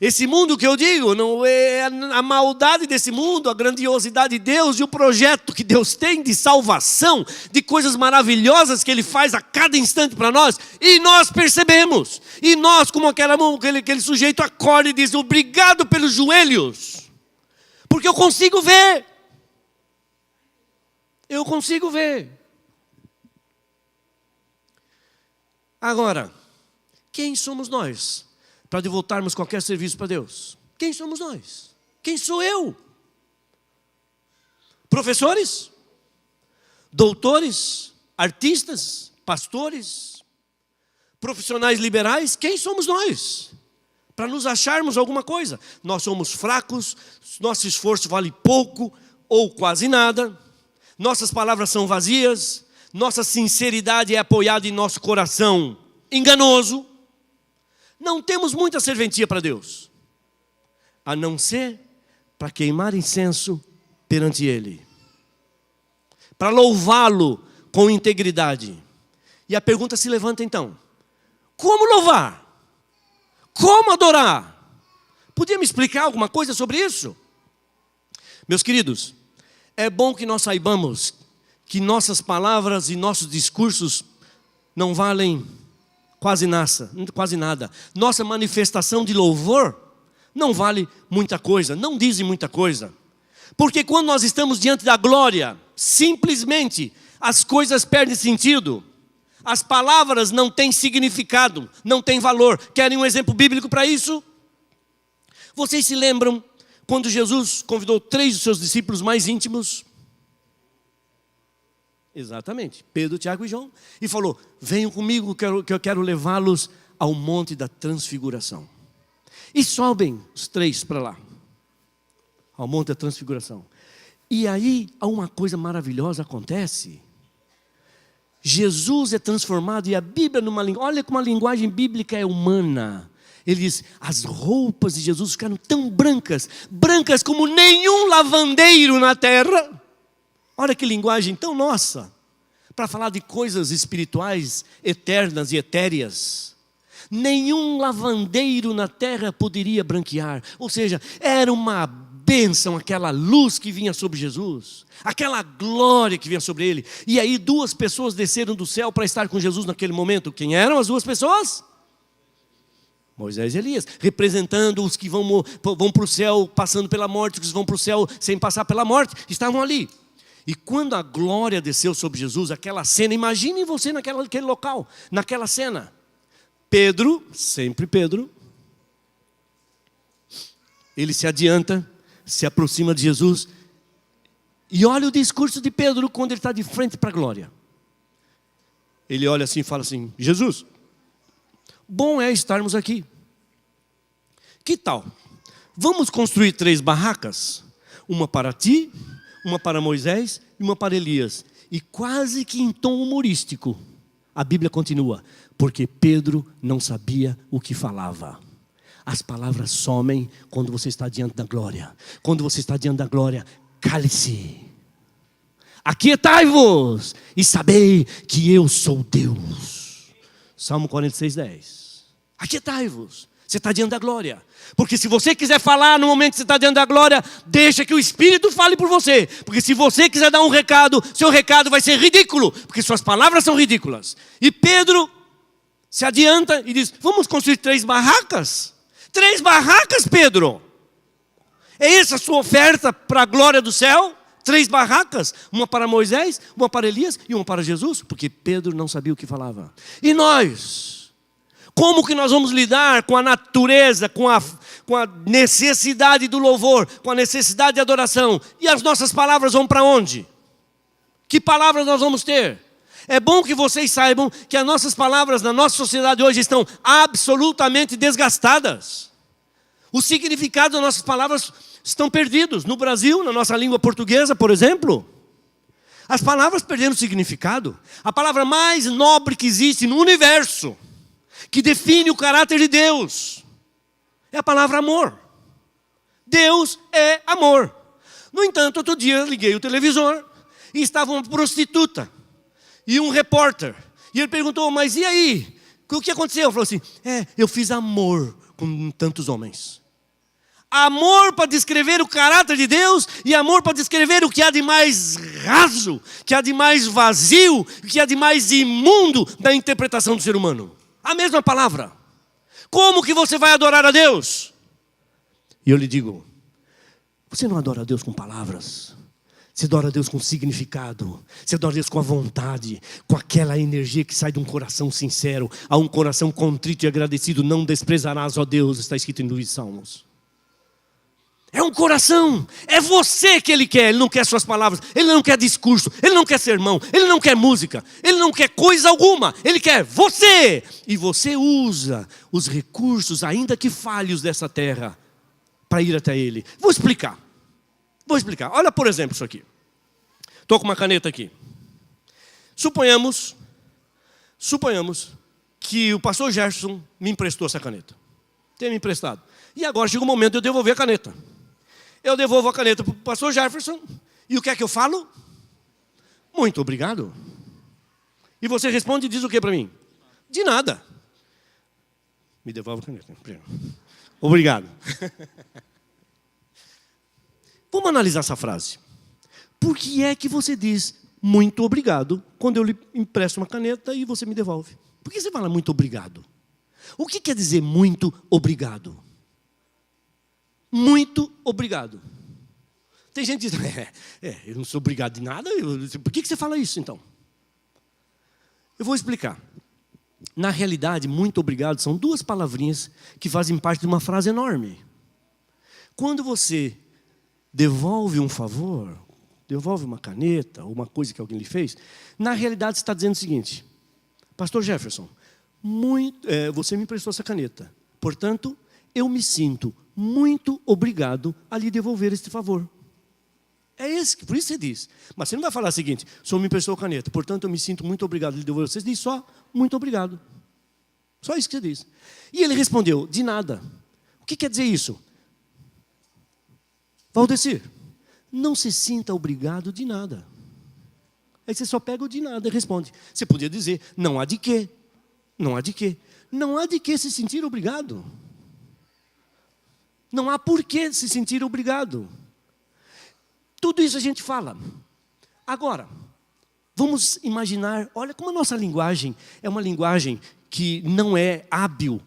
Esse mundo que eu digo, não é a maldade desse mundo, a grandiosidade de Deus e o projeto que Deus tem de salvação, de coisas maravilhosas que Ele faz a cada instante para nós, e nós percebemos. E nós, como aquele sujeito acorda e diz: obrigado pelos joelhos, porque eu consigo ver. Eu consigo ver. Agora, quem somos nós para devotarmos qualquer serviço para Deus? Quem somos nós? Quem sou eu? Professores? Doutores? Artistas? Pastores? Profissionais liberais? Quem somos nós para nos acharmos alguma coisa? Nós somos fracos, nosso esforço vale pouco ou quase nada, nossas palavras são vazias, nossa sinceridade é apoiada em nosso coração enganoso. Não temos muita serventia para Deus, a não ser para queimar incenso perante Ele, para louvá-lo com integridade. E a pergunta se levanta então: como louvar? Como adorar? Podia me explicar alguma coisa sobre isso? Meus queridos, é bom que nós saibamos que nossas palavras e nossos discursos não valem quase nada. Nossa manifestação de louvor não vale muita coisa, não dizem muita coisa. Porque quando nós estamos diante da glória, simplesmente as coisas perdem sentido. As palavras não têm significado, não têm valor. Querem um exemplo bíblico para isso? Vocês se lembram quando Jesus convidou 3 dos seus discípulos mais íntimos? Exatamente, Pedro, Tiago e João. E falou: venham comigo que eu quero levá-los ao monte da transfiguração. E sobem os 3 para lá, ao monte da transfiguração. E aí uma coisa maravilhosa acontece. Jesus é transformado, e a Bíblia olha como a linguagem bíblica é humana. Ele diz: as roupas de Jesus ficaram tão brancas, brancas como nenhum lavandeiro na terra. Olha que linguagem tão nossa, para falar de coisas espirituais, eternas e etéreas. Nenhum lavandeiro na terra poderia branquear. Ou seja, era uma bênção aquela luz que vinha sobre Jesus, aquela glória que vinha sobre Ele. E aí 2 pessoas desceram do céu para estar com Jesus naquele momento. Quem eram as 2 pessoas? Moisés e Elias, representando os que vão para o céu passando pela morte, os que vão para o céu sem passar pela morte, estavam ali. E quando a glória desceu sobre Jesus, aquela cena, imaginem você naquele local, naquela cena. Pedro, sempre Pedro, ele se adianta se aproxima de Jesus. E olha o discurso de Pedro quando ele está de frente para a glória. Ele olha assim e fala assim: Jesus, bom é estarmos aqui. Que tal? Vamos construir 3 barracas. Uma para ti, uma para Moisés e uma para Elias. E quase que em tom humorístico, a Bíblia continua: porque Pedro não sabia o que falava. As palavras somem quando você está diante da glória. Quando você está diante da glória, cale-se. Aquietai-vos e sabei que eu sou Deus. Salmo 46, 10. Aquietai-vos. Você está diante da glória. Porque se você quiser falar no momento que você está diante da glória, deixa que o Espírito fale por você. Porque se você quiser dar um recado, seu recado vai ser ridículo. Porque suas palavras são ridículas. E Pedro se adianta e diz: vamos construir 3 barracas? 3 barracas, Pedro? É essa a sua oferta para a glória do céu? 3 barracas, uma para Moisés, uma para Elias e uma para Jesus, porque Pedro não sabia o que falava. E nós? Como que nós vamos lidar com a natureza, com a necessidade do louvor, com a necessidade de adoração? E as nossas palavras vão para onde? Que palavras nós vamos ter? É bom que vocês saibam que as nossas palavras na nossa sociedade hoje estão absolutamente desgastadas. O significado das nossas palavras estão perdidos. No Brasil, na nossa língua portuguesa, por exemplo, as palavras perderam significado. A palavra mais nobre que existe no universo, que define o caráter de Deus, é a palavra amor. Deus é amor. No entanto, outro dia eu liguei o televisor e estava uma prostituta e um repórter. E ele perguntou: mas e aí? O que aconteceu? Eu falei assim: eu fiz amor com tantos homens. Amor para descrever o caráter de Deus e amor para descrever o que há de mais raso, que há de mais vazio, o que há de mais imundo da interpretação do ser humano. A mesma palavra. Como que você vai adorar a Deus? E eu lhe digo: você não adora a Deus com palavras. Você adora a Deus com significado. Você adora a Deus com a vontade, com aquela energia que sai de um coração sincero. A um coração contrito e agradecido não desprezarás, ó Deus, está escrito em Luís Salmos. É um coração, é você que Ele quer. Ele não quer suas palavras, Ele não quer discurso, Ele não quer sermão, Ele não quer música, Ele não quer coisa alguma. Ele quer você. E você usa os recursos, ainda que falhos dessa terra, para ir até Ele. Vou explicar. Olha, por exemplo, isso aqui. Estou com uma caneta aqui. Suponhamos que o pastor Jefferson me emprestou essa caneta. Tem me emprestado. E agora chega o momento de eu devolver a caneta. Eu devolvo a caneta para o pastor Jefferson. E o que é que eu falo? Muito obrigado. E você responde e diz o que para mim? De nada. Me devolve a caneta. Obrigado. Vamos analisar essa frase. Por que é que você diz muito obrigado quando eu lhe empresto uma caneta e você me devolve? Por que você fala muito obrigado? O que quer dizer muito obrigado? Muito obrigado. Tem gente que diz: eu não sou obrigado de nada. Por que você fala isso então? Eu vou explicar. Na realidade, muito obrigado são 2 palavrinhas que fazem parte de uma frase enorme. Quando você devolve um favor, devolve uma caneta, ou uma coisa que alguém lhe fez, na realidade você está dizendo o seguinte: pastor Jefferson, você me emprestou essa caneta, portanto, eu me sinto muito obrigado a lhe devolver este favor. Por isso você diz. Mas você não vai falar o seguinte: o senhor me emprestou a caneta, portanto eu me sinto muito obrigado a lhe devolver. Você diz só muito obrigado. Só isso que você diz. E ele respondeu: de nada. O que quer dizer isso? Valdecir, não se sinta obrigado de nada. Aí você só pega o de nada e responde. Você podia dizer: não há de quê. Não há de quê. Não há de que se sentir obrigado. Não há por que se sentir obrigado. Tudo isso a gente fala. Agora, vamos imaginar, olha como a nossa linguagem é uma linguagem que não é hábil.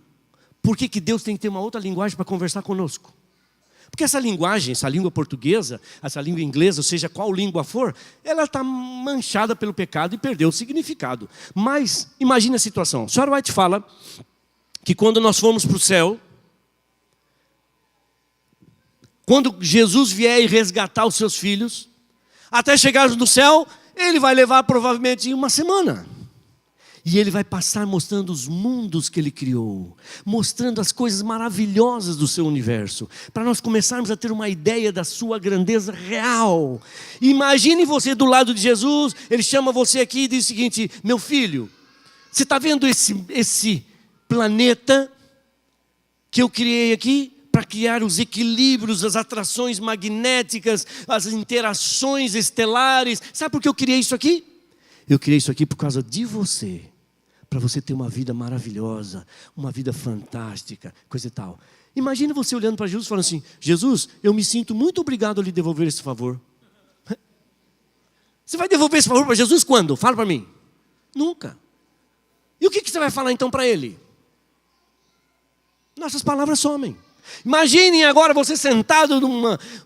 Por que Deus tem que ter uma outra linguagem para conversar conosco? Porque essa linguagem, essa língua portuguesa, essa língua inglesa, ou seja, qual língua for, ela está manchada pelo pecado e perdeu o significado. Mas, imagine a situação. A senhora White fala que quando nós formos para o céu, quando Jesus vier e resgatar os seus filhos, até chegar no céu, ele vai levar provavelmente uma semana. E ele vai passar mostrando os mundos que ele criou, mostrando as coisas maravilhosas do seu universo, para nós começarmos a ter uma ideia da sua grandeza real. Imagine você do lado de Jesus, ele chama você aqui e diz o seguinte: meu filho, você está vendo esse planeta que eu criei aqui? Para criar os equilíbrios, as atrações magnéticas, as interações estelares. Sabe por que eu criei isso aqui? Eu criei isso aqui por causa de você. Para você ter uma vida maravilhosa, uma vida fantástica, coisa e tal. Imagina você olhando para Jesus e falando assim: Jesus, eu me sinto muito obrigado a lhe devolver esse favor. Você vai devolver esse favor para Jesus quando? Fala para mim. Nunca. E o que você vai falar então para Ele? Nossas palavras somem. Imaginem agora você sentado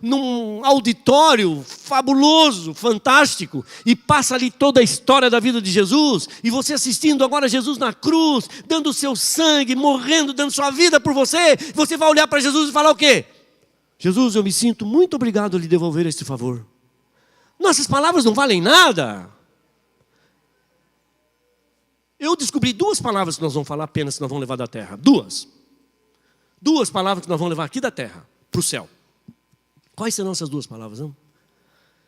num auditório fabuloso, fantástico, e passa ali toda a história da vida de Jesus, e você assistindo agora Jesus na cruz, dando o seu sangue, morrendo, dando sua vida por você. Você vai olhar para Jesus e falar o quê? Jesus, eu me sinto muito obrigado a lhe devolver este favor. Nossas palavras não valem nada. Eu descobri 2 palavras que nós vamos falar apenas, que nós vamos levar da terra. 2 palavras que nós vamos levar aqui da terra para o céu. Quais serão essas 2 palavras? Não?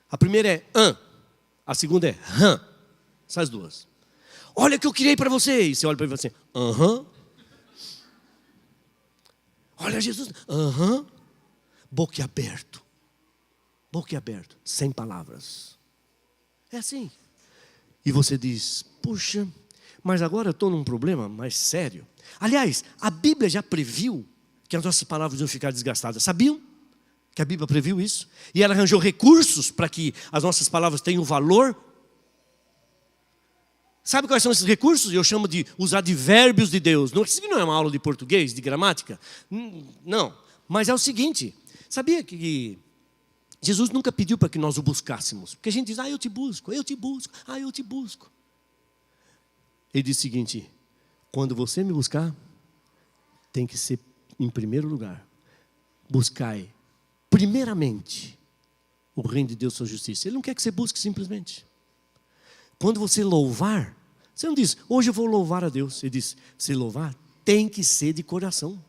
A primeira é a segunda é hã. Essas 2. Olha o que eu criei para você. E você olha para ele e fala assim: aham. Olha Jesus, aham. Boquiaberto. Boquiaberto, sem palavras. É assim. E você diz: puxa, mas agora eu estou num problema mais sério. Aliás, a Bíblia já previu que as nossas palavras iam ficar desgastadas. Sabiam que a Bíblia previu isso? E ela arranjou recursos para que as nossas palavras tenham valor. Sabe quais são esses recursos? Eu chamo de os advérbios de Deus. Isso não é uma aula de português, de gramática? Não. Mas é o seguinte: sabia que Jesus nunca pediu para que nós o buscássemos? Porque a gente diz: eu te busco, eu te busco, eu te busco. Ele disse o seguinte: quando você me buscar, tem que ser em primeiro lugar. Buscai primeiramente o reino de Deus e sua justiça. Ele não quer que você busque simplesmente. Quando você louvar, você não diz: hoje eu vou louvar a Deus. Ele diz: se louvar, tem que ser de coração.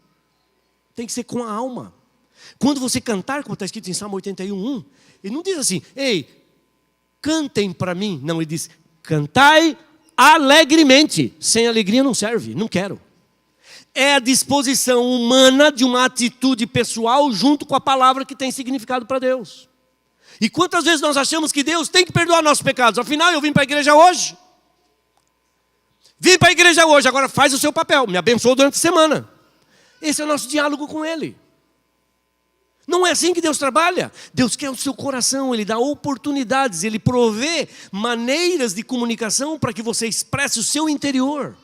Tem que ser com a alma. Quando você cantar, como está escrito em Salmo 81:1, ele não diz assim: ei, cantem para mim. Não, ele diz: cantai alegremente. Sem alegria não serve, não quero. É a disposição humana de uma atitude pessoal junto com a palavra que tem significado para Deus. E quantas vezes nós achamos que Deus tem que perdoar nossos pecados? Afinal, eu vim para a igreja hoje. Vim para a igreja hoje, agora faz o seu papel, me abençoa durante a semana. Esse é o nosso diálogo com Ele. Não é assim que Deus trabalha. Deus quer o seu coração, Ele dá oportunidades, Ele provê maneiras de comunicação para que você expresse o seu interior.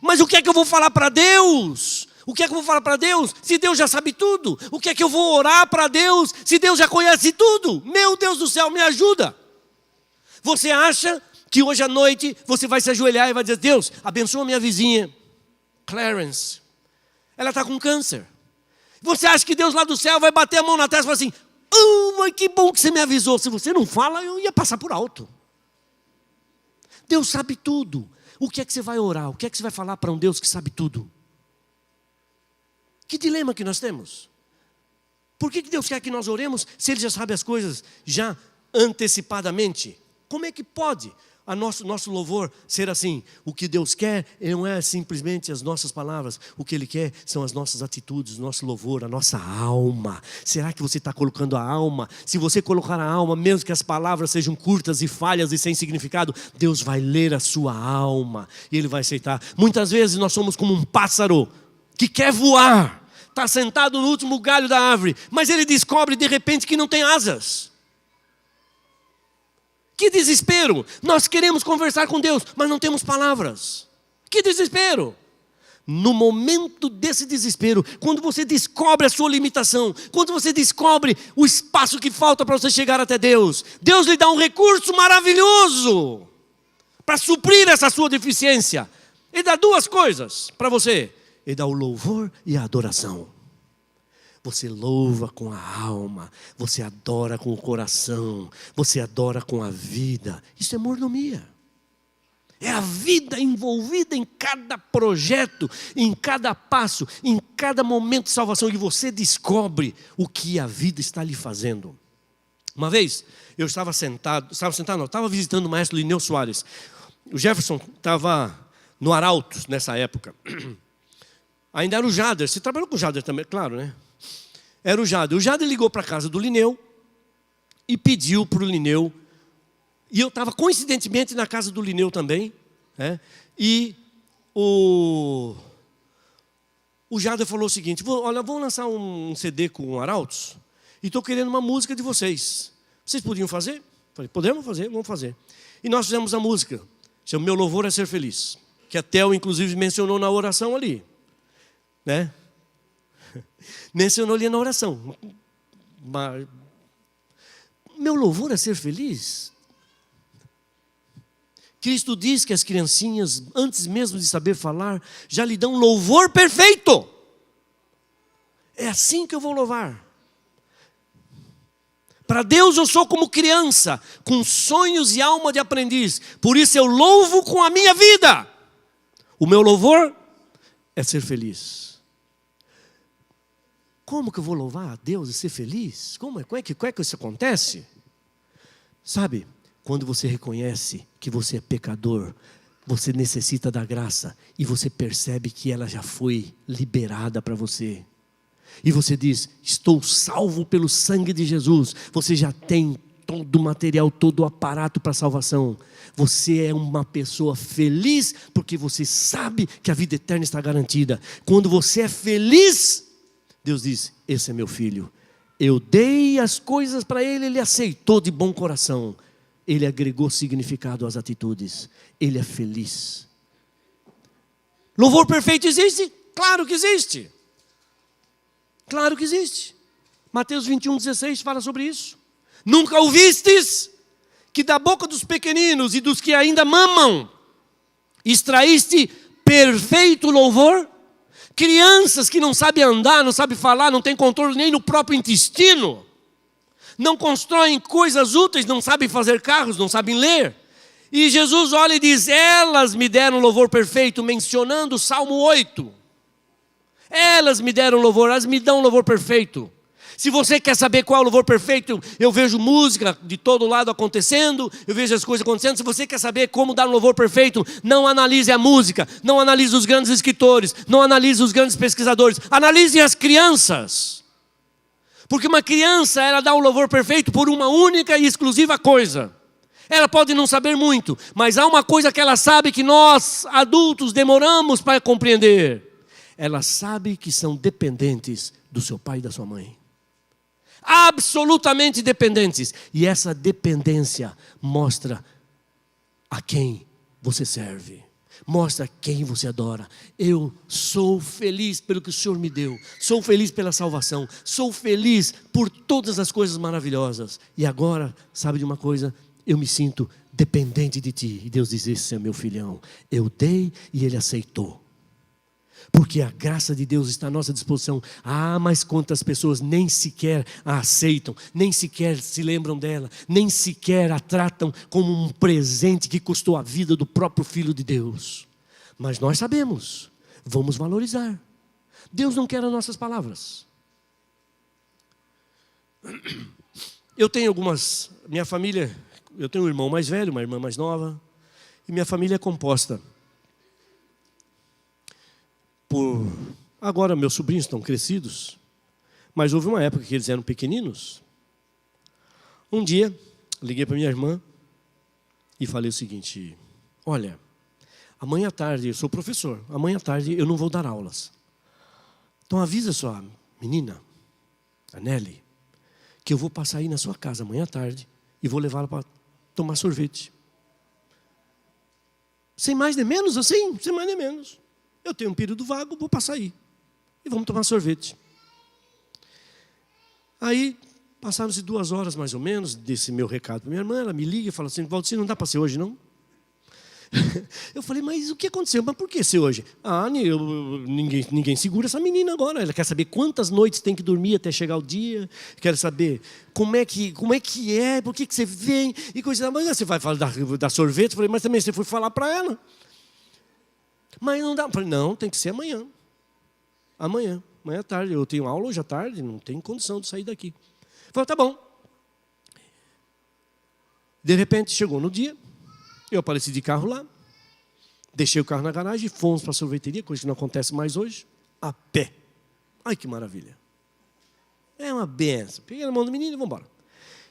Mas o que é que eu vou falar para Deus? O que é que eu vou falar para Deus se Deus já sabe tudo? O que é que eu vou orar para Deus se Deus já conhece tudo? Meu Deus do céu, me ajuda. Você acha que hoje à noite você vai se ajoelhar e vai dizer: Deus, abençoa minha vizinha Clarence, ela está com câncer. Você acha que Deus lá do céu vai bater a mão na testa e falar assim: mas que bom que você me avisou. Se você não fala, eu ia passar por alto. Deus sabe tudo. O que é que você vai orar? O que é que você vai falar para um Deus que sabe tudo? Que dilema que nós temos. Por que Deus quer que nós oremos se Ele já sabe as coisas já antecipadamente? Como é que pode nosso louvor ser assim? O que Deus quer não é simplesmente as nossas palavras. O que Ele quer são as nossas atitudes, o nosso louvor, a nossa alma. Será que você está colocando a alma? Se você colocar a alma, mesmo que as palavras sejam curtas e falhas e sem significado, Deus vai ler a sua alma e Ele vai aceitar. Muitas vezes nós somos como um pássaro que quer voar. Está sentado no último galho da árvore, mas ele descobre de repente que não tem asas. Que desespero! Nós queremos conversar com Deus, mas não temos palavras. Que desespero! No momento desse desespero, quando você descobre a sua limitação, quando você descobre o espaço que falta para você chegar até Deus, Deus lhe dá um recurso maravilhoso para suprir essa sua deficiência. Ele dá 2 coisas para você. Ele dá o louvor e a adoração. Você louva com a alma, você adora com o coração, você adora com a vida. Isso é mordomia. É a vida envolvida em cada projeto, em cada passo, em cada momento de salvação. E você descobre o que a vida está lhe fazendo. Uma vez, eu estava visitando o maestro Lineu Soares. O Jefferson estava no Arautos nessa época. Ainda era o Jader. Você trabalhou com o Jader também, claro, né? Era o Jader. O Jader ligou para a casa do Lineu e pediu para o Lineu. E eu estava coincidentemente na casa do Lineu também, né? E o Jader falou o seguinte: olha, vamos lançar um CD com o Arautos e estou querendo uma música de vocês. Vocês podiam fazer? Falei, podemos fazer, vamos fazer. E nós fizemos a música, chama Meu Louvor é Ser Feliz, que a Theo inclusive mencionou na oração ali, né? Mencionou ali na oração. Meu louvor é ser feliz? Cristo diz que as criancinhas, antes mesmo de saber falar, já lhe dão louvor perfeito. É assim que eu vou louvar. Para Deus eu sou como criança, com sonhos e alma de aprendiz. Por isso eu louvo com a minha vida. O meu louvor é ser feliz. Como que eu vou louvar a Deus e ser feliz? Como é que isso acontece? Sabe, quando você reconhece que você é pecador, você necessita da graça e você percebe que ela já foi liberada para você. E você diz, estou salvo pelo sangue de Jesus. Você já tem todo o material, todo o aparato para a salvação. Você é uma pessoa feliz porque você sabe que a vida eterna está garantida. Quando você é feliz, Deus diz, esse é meu filho. Eu dei as coisas para ele, ele aceitou de bom coração. Ele agregou significado às atitudes. Ele é feliz. Louvor perfeito existe? Claro que existe. Claro que existe. Mateus 21:16 fala sobre isso. Nunca ouvistes que da boca dos pequeninos e dos que ainda mamam extraíste perfeito louvor? Crianças que não sabem andar, não sabem falar, não têm controle nem no próprio intestino, não constroem coisas úteis, não sabem fazer carros, não sabem ler. E Jesus olha e diz, elas me deram louvor perfeito, mencionando o Salmo 8. Elas me deram louvor, elas me dão louvor perfeito. Se você quer saber qual é o louvor perfeito, eu vejo música de todo lado acontecendo, eu vejo as coisas acontecendo. Se você quer saber como dar um louvor perfeito, não analise a música, não analise os grandes escritores, não analise os grandes pesquisadores, analise as crianças. Porque uma criança, ela dá um louvor perfeito por uma única e exclusiva coisa. Ela pode não saber muito, mas há uma coisa que ela sabe que nós, adultos, demoramos para compreender. Ela sabe que são dependentes do seu pai e da sua mãe. Absolutamente dependentes. E essa dependência mostra a quem você serve. Mostra quem você adora. Eu sou feliz pelo que o Senhor me deu. Sou feliz pela salvação. Sou feliz por todas as coisas maravilhosas. E agora, sabe de uma coisa? Eu me sinto dependente de Ti. E Deus diz, esse é meu filhão. Eu dei e Ele aceitou. Porque a graça de Deus está à nossa disposição. Ah, mas quantas pessoas nem sequer a aceitam, nem sequer se lembram dela, nem sequer a tratam como um presente que custou a vida do próprio Filho de Deus. Mas nós sabemos, vamos valorizar. Deus não quer as nossas palavras. Eu tenho minha família, eu tenho um irmão mais velho, uma irmã mais nova, e minha família é composta agora meus sobrinhos estão crescidos, mas houve uma época que eles eram pequeninos. Um dia, liguei para minha irmã e falei o seguinte, olha, amanhã à tarde, eu sou professor, amanhã à tarde eu não vou dar aulas. Então avisa sua menina, a Nelly, que eu vou passar aí na sua casa amanhã à tarde e vou levá-la para tomar sorvete. Sem mais nem menos assim, sem mais nem menos. Eu tenho um período vago, vou passar aí. E vamos tomar sorvete. Aí, passaram-se 2 horas mais ou menos, desse meu recado para minha irmã, ela me liga e fala assim, Valdeci, não dá para ser hoje não? Eu falei, mas o que aconteceu? Mas por que ser hoje? Ninguém segura essa menina agora. Ela quer saber quantas noites tem que dormir até chegar o dia. Quer saber como é que é, por que você vem. E coisa. Mas você vai falar da sorvete? Eu falei, mas também você foi falar para ela. Mas não dá. Eu falei, não, tem que ser amanhã. Amanhã à tarde. Eu tenho aula hoje à tarde, não tenho condição de sair daqui. Eu falei, tá bom. De repente, chegou no dia. Eu apareci de carro lá, deixei o carro na garagem, fomos para a sorveteria, coisa que não acontece mais hoje, a pé. Ai, que maravilha. É uma benção. Peguei na mão do menino e vamos embora.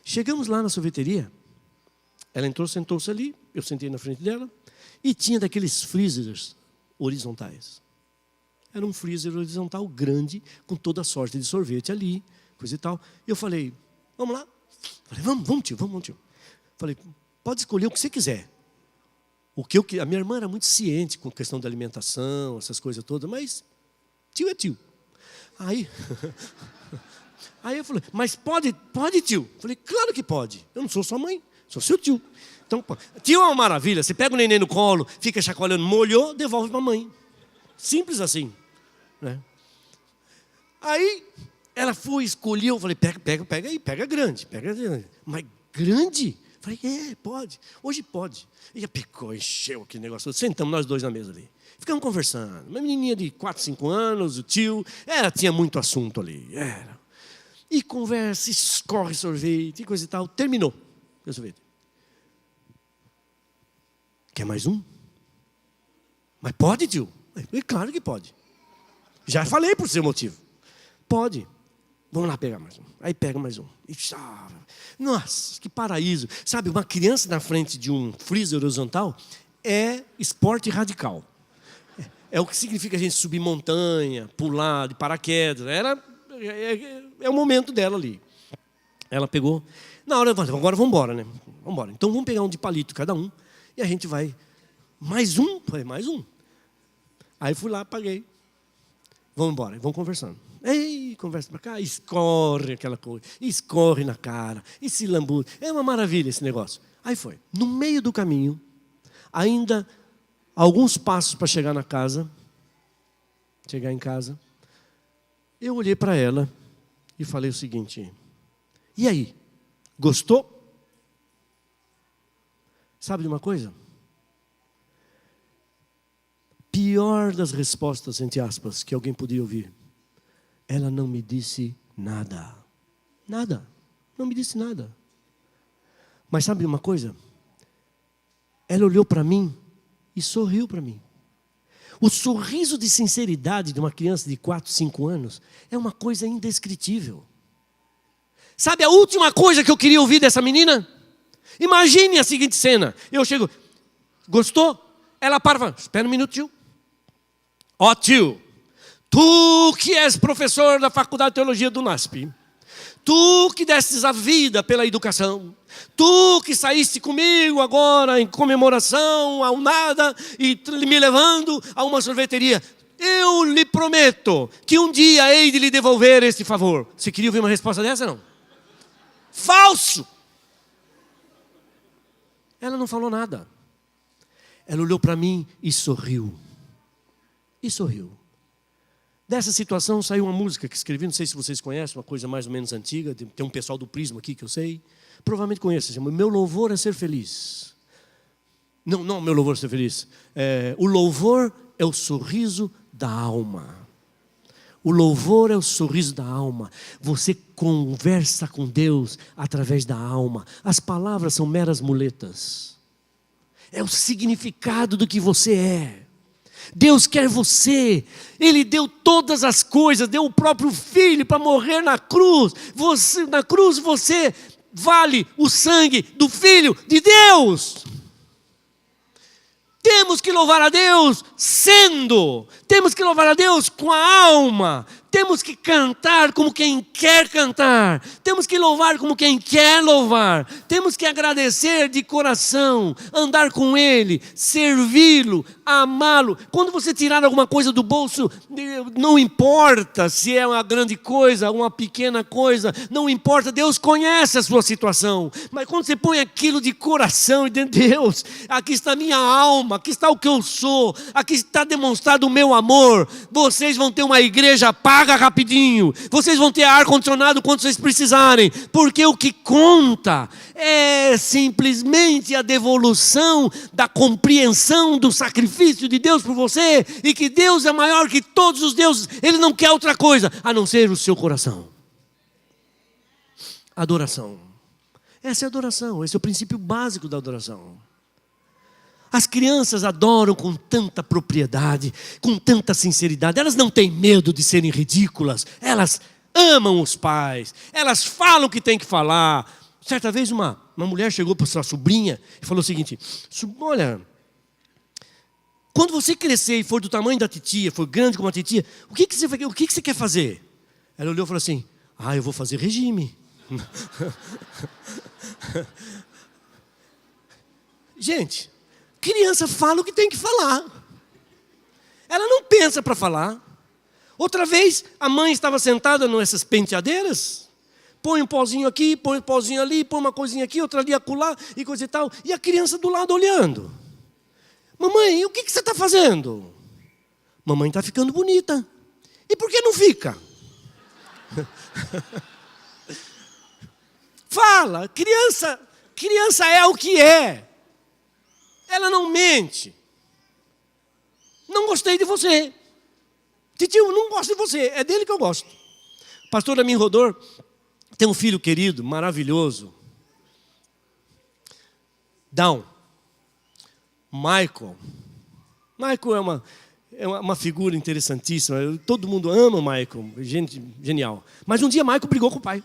Chegamos lá na sorveteria, ela entrou, sentou-se ali, eu sentei na frente dela, e tinha daqueles freezers horizontais. Era um freezer horizontal grande, com toda a sorte de sorvete ali, coisa e tal. E eu falei, vamos lá? Falei, vamos tio. Falei, pode escolher o que você quiser. A minha irmã era muito ciente com a questão da alimentação, essas coisas todas, mas tio é tio. Aí eu falei, mas pode tio? Eu falei, claro que pode. Eu não sou sua mãe, sou seu tio. Então, tio é uma maravilha. Você pega o neném no colo, fica chacoalhando, molhou, devolve para a mãe. Simples assim. Né? Aí ela foi, escolheu, eu falei, pega aí, pega grande. Mas grande? Falei, pode, hoje pode. E já picou, encheu aquele negócio. Sentamos nós dois na mesa ali. Ficamos conversando. Uma menininha de 4, 5 anos, o tio. Tinha muito assunto ali. E conversa, escorre sorvete, e coisa e tal. Terminou o sorvete. Quer mais um? Mas pode, tio? Claro que pode. Já falei por seu motivo. Pode. Vamos lá pegar mais um. Aí pega mais um. Nossa, que paraíso. Sabe, uma criança na frente de um freezer horizontal é esporte radical. É o que significa a gente subir montanha, pular de paraquedas. É o momento dela ali. Ela pegou. Na hora, agora vamos embora, né? Vamos embora. Então vamos pegar um de palito cada um. E a gente vai. Mais um? Falei, mais um. Aí fui lá, paguei. Vamos embora, vamos conversando. Conversa para cá, escorre aquela coisa, escorre na cara, e se lambuza. É uma maravilha esse negócio. Aí foi. No meio do caminho, ainda alguns passos para chegar em casa, eu olhei para ela e falei o seguinte, e aí, gostou? Sabe de uma coisa? Pior das respostas, entre aspas, que alguém podia ouvir. Ela não me disse nada. Nada. Não me disse nada. Mas sabe de uma coisa? Ela olhou para mim e sorriu para mim. O sorriso de sinceridade de uma criança de 4, 5 anos é uma coisa indescritível. Sabe a última coisa que eu queria ouvir dessa menina? Imagine a seguinte cena. Eu chego, gostou? Ela para e fala, espera um minuto, tio. Tio, tu que és professor da Faculdade de Teologia do NASP, tu que destes a vida pela educação, tu que saíste comigo agora em comemoração ao nada e me levando a uma sorveteria, eu lhe prometo que um dia hei de lhe devolver este favor. Você queria ouvir uma resposta dessa, não? Falso! Ela não falou nada. Ela olhou para mim e sorriu. Dessa situação saiu uma música que escrevi, não sei se vocês conhecem, uma coisa mais ou menos antiga, tem um pessoal do Prisma aqui que eu sei, provavelmente conhece, chama Meu Louvor é Ser Feliz. Não, meu louvor é ser feliz. O louvor é o sorriso da alma. O louvor é o sorriso da alma. Você conversa com Deus através da alma. As palavras são meras muletas. É o significado do que você é. Deus quer você. Ele deu todas as coisas, deu o próprio Filho para morrer na cruz. Na cruz você vale o sangue do Filho de Deus. Temos que louvar a Deus temos que louvar a Deus com a alma, Temos que cantar como quem quer cantar. Temos que louvar como quem quer louvar. Temos que agradecer de coração, andar com Ele, servi-lo, amá-lo. Quando você tirar alguma coisa do bolso, não importa se é uma grande coisa, uma pequena coisa, não importa, Deus conhece a sua situação. Mas quando você põe aquilo de coração e de Deus, aqui está a minha alma, aqui está o que eu sou, aqui está demonstrado o meu amor, vocês vão ter uma igreja paga rapidinho, vocês vão ter ar-condicionado quando vocês precisarem, porque o que conta é simplesmente a devolução da compreensão do sacrifício de Deus por você, e que Deus é maior que todos os deuses. Ele não quer outra coisa a não ser o seu coração. Adoração. Essa é a adoração, esse é o princípio básico da adoração. As crianças adoram com tanta propriedade, com tanta sinceridade. Elas não têm medo de serem ridículas. Elas amam os pais. Elas falam o que tem que falar. Certa vez uma mulher chegou para sua sobrinha e falou o seguinte: olha, quando você crescer e for do tamanho da titia, for grande como a titia, o que você quer fazer? Ela olhou e falou assim: eu vou fazer regime. Gente, criança fala o que tem que falar. Ela não pensa para falar. Outra vez, a mãe estava sentada nessas penteadeiras. Põe um pozinho aqui, põe um pozinho ali, põe uma coisinha aqui, outra ali, acolá, e coisa e tal. E a criança do lado olhando. Mamãe, o que você está fazendo? Mamãe está ficando bonita. E por que não fica? Fala, criança é o que é. Ela não mente. Não gostei de você. Titio, não gosto de você. É dele que eu gosto. Pastor Amin Rodor tem um filho querido, maravilhoso. Down. Michael é uma figura interessantíssima. Todo mundo ama o Michael. Gente, genial. Mas um dia Michael brigou com o pai.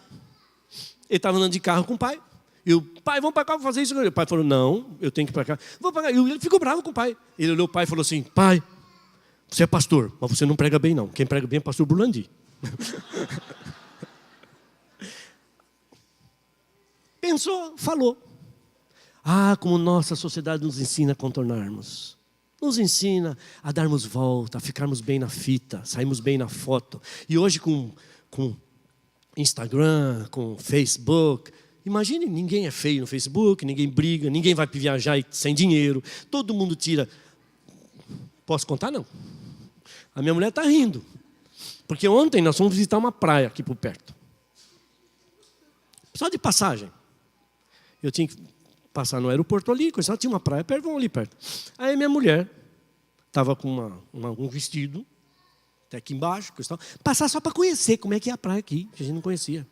Ele estava andando de carro com o pai. E o pai, vamos para cá fazer isso. O pai falou, não, eu tenho que ir para cá. Vou para cá. E ele ficou bravo com o pai. Ele olhou o pai e falou assim: pai, você é pastor, mas você não prega bem não. Quem prega bem é o pastor Burlandi. Pensou, falou. Como nossa sociedade nos ensina a contornarmos. Nos ensina a darmos volta, a ficarmos bem na fita, sairmos bem na foto. E hoje com Instagram, com Facebook, imagine, ninguém é feio no Facebook, ninguém briga, ninguém vai viajar sem dinheiro, todo mundo tira. Posso contar? Não. A minha mulher está rindo, porque ontem nós fomos visitar uma praia aqui por perto. Só de passagem. Eu tinha que passar no aeroporto ali, só tinha uma praia perto, vamos ali perto. Aí minha mulher estava com um vestido, até aqui embaixo, passar só para conhecer como é que é a praia aqui, que a gente não conhecia.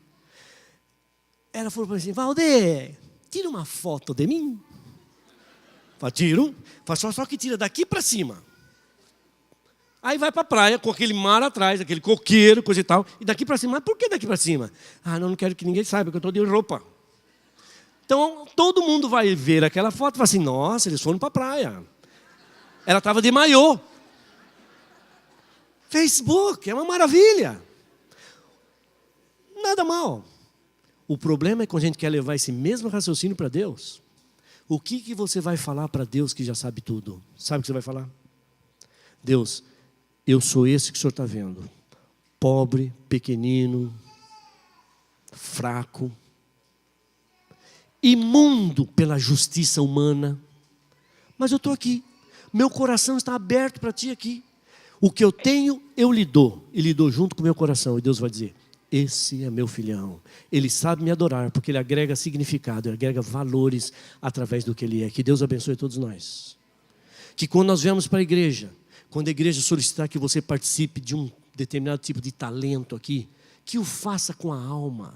Ela falou assim: Valdir, tira uma foto de mim. Falei, tiro. Só que tira daqui para cima. Aí vai para a praia com aquele mar atrás, aquele coqueiro, coisa e tal. E daqui para cima. Mas por que daqui para cima? Não quero que ninguém saiba que eu estou de roupa. Então todo mundo vai ver aquela foto e fala assim: nossa, eles foram para a praia. Ela estava de maiô. Facebook é uma maravilha. Nada mal. O problema é quando a gente quer levar esse mesmo raciocínio para Deus. O que você vai falar para Deus que já sabe tudo? Sabe o que você vai falar? Deus, eu sou esse que o Senhor está vendo. Pobre, pequenino, fraco, imundo pela justiça humana. Mas eu estou aqui. Meu coração está aberto para ti aqui. O que eu tenho, eu lhe dou. E lhe dou junto com o meu coração. E Deus vai dizer: esse é meu filhão. Ele sabe me adorar, porque ele agrega significado, ele agrega valores através do que ele é. Que Deus abençoe todos nós. Que quando nós viemos para a igreja, quando a igreja solicitar que você participe de um determinado tipo de talento aqui, que o faça com a alma.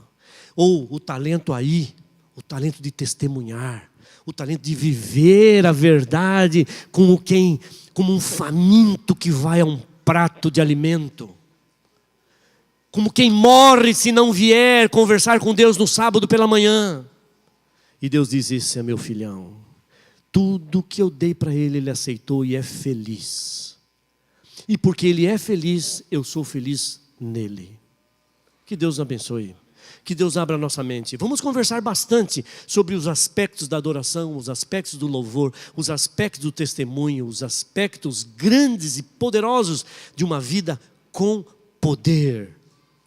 Ou o talento aí, o talento de testemunhar, o talento de viver a verdade como um faminto que vai a um prato de alimento. Como quem morre se não vier conversar com Deus no sábado pela manhã. E Deus diz: esse é meu filhão. Tudo que eu dei para ele, ele aceitou e é feliz. E porque ele é feliz, eu sou feliz nele. Que Deus abençoe. Que Deus abra a nossa mente. Vamos conversar bastante sobre os aspectos da adoração, os aspectos do louvor, os aspectos do testemunho, os aspectos grandes e poderosos de uma vida com poder.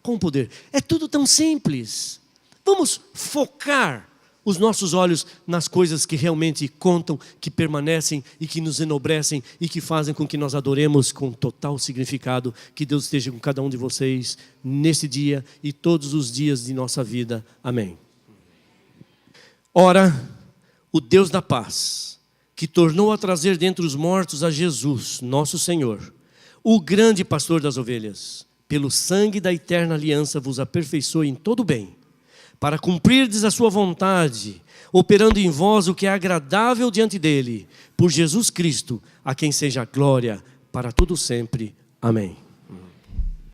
Com poder. É tudo tão simples. Vamos focar os nossos olhos nas coisas que realmente contam, que permanecem e que nos enobrecem e que fazem com que nós adoremos com total significado. Que Deus esteja com cada um de vocês nesse dia e todos os dias de nossa vida. Amém. Ora, o Deus da paz, que tornou a trazer dentre os mortos a Jesus, nosso Senhor, o grande pastor das ovelhas, pelo sangue da eterna aliança vos aperfeiçoe em todo o bem, para cumprirdes a sua vontade, operando em vós o que é agradável diante dele, por Jesus Cristo, a quem seja glória para todo sempre. Amém.